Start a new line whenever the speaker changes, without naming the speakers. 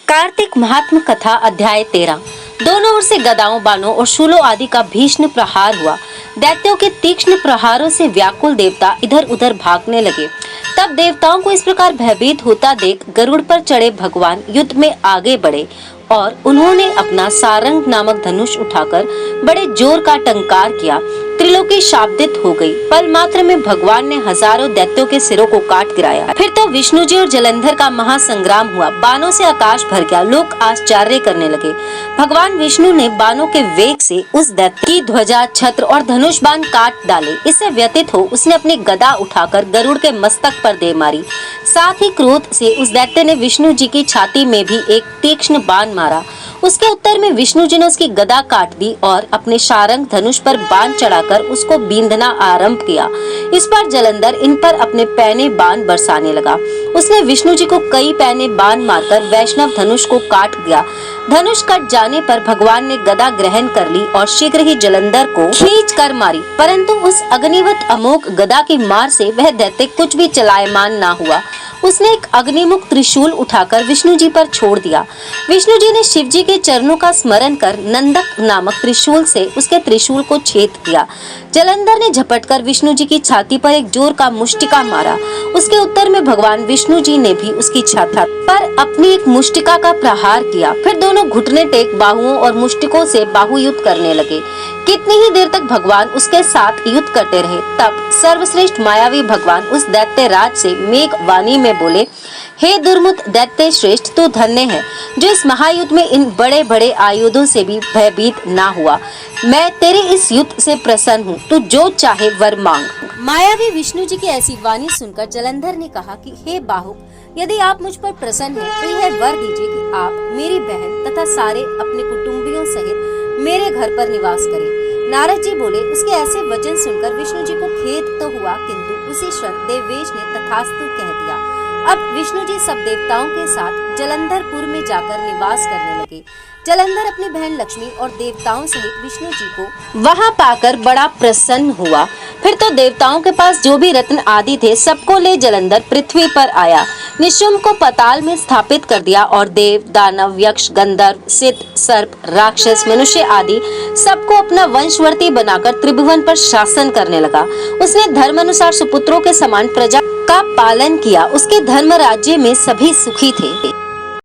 कार्तिक महात्म कथा अध्याय 13। दोनों ओर से गदाओं, बाणों और शूलों आदि का भीषण प्रहार हुआ। दैत्यों के तीक्ष्ण प्रहारों से व्याकुल देवता इधर उधर भागने लगे। तब देवताओं को इस प्रकार भयभीत होता देख गरुड़ पर चढ़े भगवान युद्ध में आगे बढ़े और उन्होंने अपना सारंग नामक धनुष उठाकर बड़े जोर का टंकार किया। त्रिलोकी शाब्दित हो गई। पल मात्र में भगवान ने हजारों दैत्यों के सिरों को काट गिराया। फिर तो विष्णु जी और जलंधर का महासंग्राम हुआ। बाणों से आकाश भर गया। लोग आश्चर्य करने लगे। भगवान विष्णु ने बाणों के वेग से उस दैत्य की ध्वजा, छत्र और धनुष बाण काट डाले। इससे व्यथित हो उसने अपनी गदा उठाकर गरुड़ के मस्तक पर दे मारी। साथ ही क्रोध से उस दैत्य ने विष्णु जी की छाती में भी एक तीक्ष्ण बाण मारा। उसके उत्तर में विष्णु जी ने उसकी गदा काट दी और अपने सारंग धनुष पर बाण चढ़ाकर उसको बींधना आरंभ किया। इस पर जलंधर इन पर अपने पैने बाण बरसाने लगा। उसने विष्णु जी को कई पैने बाण मारकर वैष्णव धनुष को काट दिया। धनुष कट जाने पर भगवान ने गदा ग्रहण कर ली और शीघ्र ही जलंधर को खींच कर मारी, परंतु उस अग्निवत अमोघ गदा की मार से वह दैत्य कुछ भी चलायमान ना हुआ। उसने एक अग्निमुख त्रिशूल उठाकर विष्णु जी पर छोड़ दिया। विष्णु जी ने शिव जी के चरणों का स्मरण कर नंदक नामक त्रिशूल से उसके त्रिशूल को छेद दिया। जलंधर ने झपटकर विष्णु जी की छाती पर एक जोर का मुष्टिका मारा। उसके उत्तर में भगवान विष्णु जी ने भी उसकी छाती पर अपनी एक मुष्टिका का प्रहार किया। फिर दोनों घुटने टेक बाहुओं और मुष्टिकों से बाहु युद्ध करने लगे। कितनी ही देर तक भगवान उसके साथ युद्ध करते रहे। तब सर्वश्रेष्ठ मायावी भगवान उस दैत्य राज से मेघ वाणी में बोले, हे दुर्मुत दैत्य श्रेष्ठ, तू धन्य है जो इस महायुद्ध में इन बड़े बड़े आयुधों से भी भयभीत ना हुआ। मैं तेरे इस युद्ध से प्रसन्न हूँ। तू जो चाहे वर मांग। मायावी विष्णु जी की ऐसी वाणी सुनकर जलंधर ने कहा कि हे बाहुक, यदि आप मुझ पर प्रसन्न हैं तो यह वर दीजिए कि आप मेरी बहन तथा सारे अपने कुटुंबियों सहित मेरे घर पर निवास करें। नारद जी बोले। उसके ऐसे वचन सुनकर विष्णु जी को खेद तो हुआ, किंतु उसी क्षण देवेश ने तथास्तु कह दिया। अब विष्णु जी सब देवताओं के साथ जलंधरपुर में जाकर निवास करने लगे। जलंधर अपनी बहन लक्ष्मी और देवताओं सहित विष्णु जी को वहां पाकर बड़ा प्रसन्न हुआ। फिर तो देवताओं के पास जो भी रत्न आदि थे सबको ले जलंधर पृथ्वी पर आया। निशुंभ को पाताल में स्थापित कर दिया और देव, दानव, यक्ष, गंधर्व, सिद्ध, सर्प, राक्षस, मनुष्य आदि सबको अपना वंशवर्ती बनाकर त्रिभुवन पर शासन करने लगा। उसने धर्म अनुसार सुपुत्रों के समान प्रजा का पालन किया। उसके धर्म राज्य में सभी सुखी थे।